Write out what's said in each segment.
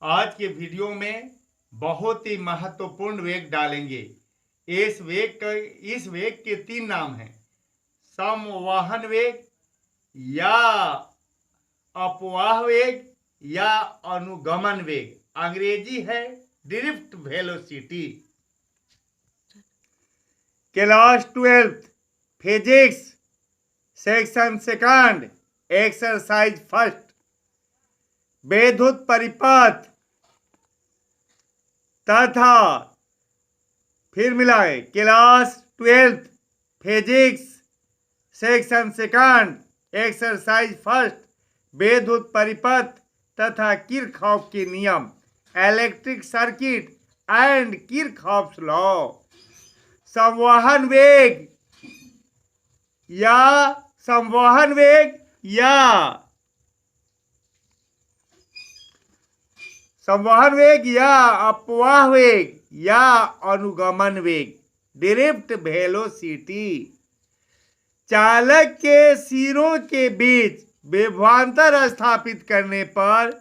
आज के वीडियो में बहुत ही महत्वपूर्ण वेग डालेंगे। इस वेग के 3 नाम हैं: संवहन वेग या अपवाह वेग या अनुगमन वेग। अंग्रेजी है drift velocity. Class 12th physics section second exercise first विद्युत परिपथ तथा फिर मिलाए class 12th physics section second exercise first विद्युत परिपथ तथा किरचॉफ के नियम electric circuit and Kirchhoff's law. संवहन वेग या संवहन वेग या संवहन वेग या अपवाह वेग या अनुगमन वेग ड्रिफ्ट वेलोसिटी। चालक के सिरों के बीच विभवांतर स्थापित करने पर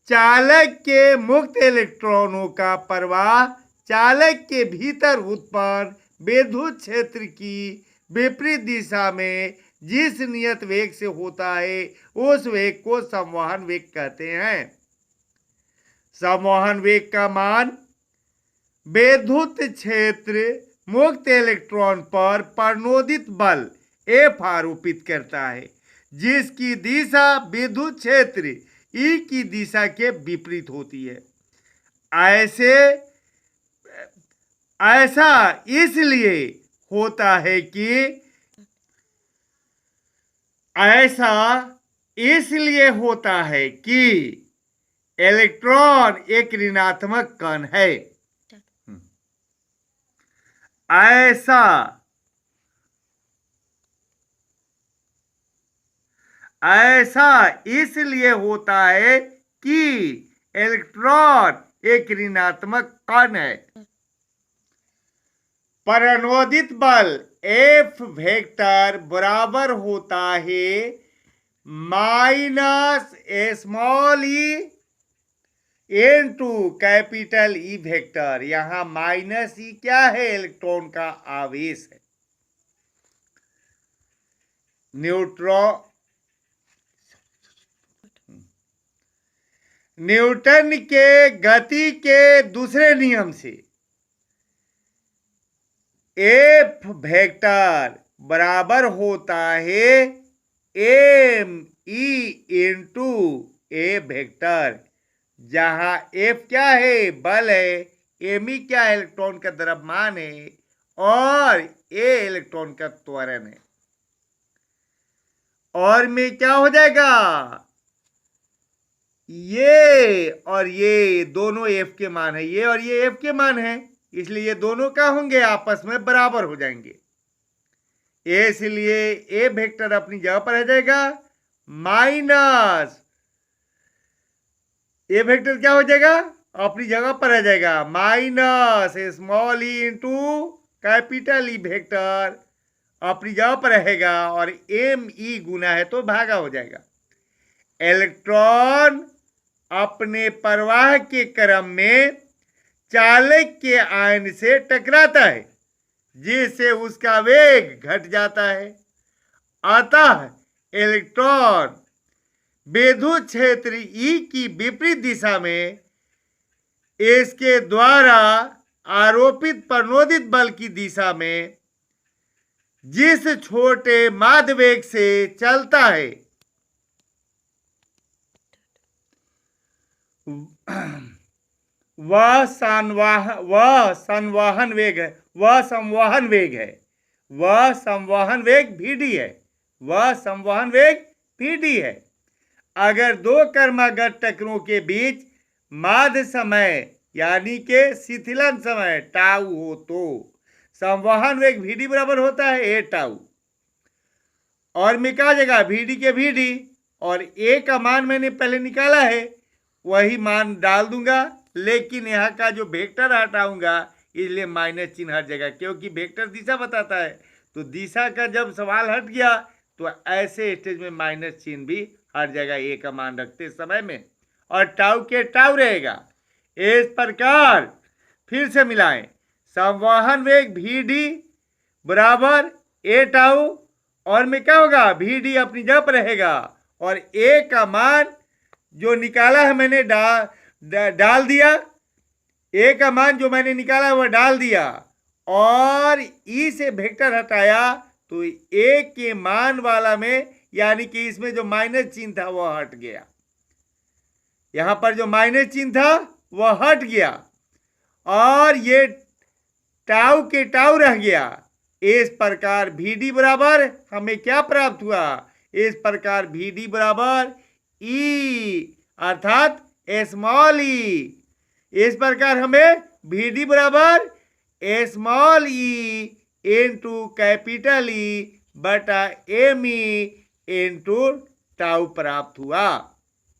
चालक के मुक्त इलेक्ट्रॉनों का प्रवाह चालक के भीतर उत्पन्न विद्युत क्षेत्र की विपरीत दिशा में जिस नियत वेग से होता है उस वेग को संवहन वेग कहते हैं। संवहन वेग का मान विद्युत क्षेत्र मुक्त इलेक्ट्रॉन पर प्रणोदित बल F आरोपित करता है जिसकी दिशा विद्युत क्षेत्र E की दिशा के विपरीत होती है। ऐसा इसलिए होता है कि इलेक्ट्रॉन एक ऋणात्मक कण है। ऐसा इसलिए होता है कि इलेक्ट्रॉन एक ऋणात्मक कण है। प्रणोदित बल F वेक्टर बराबर होता है माइनस स्मॉल ई इनटू कैपिटल ई वेक्टर। यहां माइनस ई क्या है? इलेक्ट्रॉन का आवेश है। न्यूटन के गति के दूसरे नियम से F वेक्टर बराबर होता है m e इंटू ए वेक्टर, जहां F क्या है? बल है, m e क्या है? इलेक्ट्रॉन का द्रव्यमान है और a इलेक्ट्रॉन का त्वरण है। और में क्या हो जाएगा? ये और ये दोनों F के मान है, ये और ये F के मान है, इसलिए ये दोनों क्या होंगे? आपस में बराबर हो जाएंगे। इसलिए ए वेक्टर अपनी जगह पर रह जाएगा माइनस, ए वेक्टर क्या हो जाएगा? अपनी जगह पर रह जाएगा minus small E into capital E vector अपनी जगह पर रहेगा और एम ई गुना है तो भागा हो जाएगा। इलेक्ट्रॉन अपने प्रवाह के क्रम में चालक के आयन से टकराता है जिससे उसका वेग घट जाता है। अतः इलेक्ट्रॉन विद्युत क्षेत्र E की विपरीत दिशा में इसके द्वारा आरोपित प्रणोदित बल की दिशा में जिस छोटे माध्य वेग से चलता है वह संवहन वेग है। वह संवहन वेग है। वह संवहन वेग Vd है। वह संवहन वेग Vd है। अगर दो क्रमागत टक्करों के बीच माध्य समय यानी के शिथिलन समय टाउ हो तो संवहन वेग Vd बराबर होता है ए टाउ। और में क्या जगह Vd के Vd और ए का मान मैंने पहले निकाला है वही मान डाल दूंगा, लेकिन यहाँ का जो वेक्टर हटाऊंगा इसलिए माइनस चिन्ह हट जाएगा, क्योंकि वेक्टर दिशा बताता है। तो दिशा का जब सवाल हट गया तो ऐसे स्टेज में माइनस चिन्ह भी हट जाएगा ए का मान रखते समय में। और टाउ के टाउ रहेगा। इस प्रकार फिर से मिलाएं, संवहन वेग भी डी बराबर ए टाउ, और में क्या होगा, भी डी अपनी जगह पर रहेगा, और ए का मान जो निकाला है मैंने डाल दिया, ए का मान जो मैंने निकाला है वह डाल दिया, और ई से वेक्टर हटाया तो ए के मान वाला में, यानी कि इसमें जो माइनस चिन्ह था वह हट गया, यहां पर जो माइनस चिन्ह था वह हट गया, और ये टाउ के टाउ रह गया। इस प्रकार भी डी बराबर हमें क्या प्राप्त हुआ, इस प्रकार भी डी बराबर ई अर्थात स्मॉल ई। इस प्रकार हमें भी डी बराबर small E into capital E बटा एम ई इंटू टाउ प्राप्त हुआ।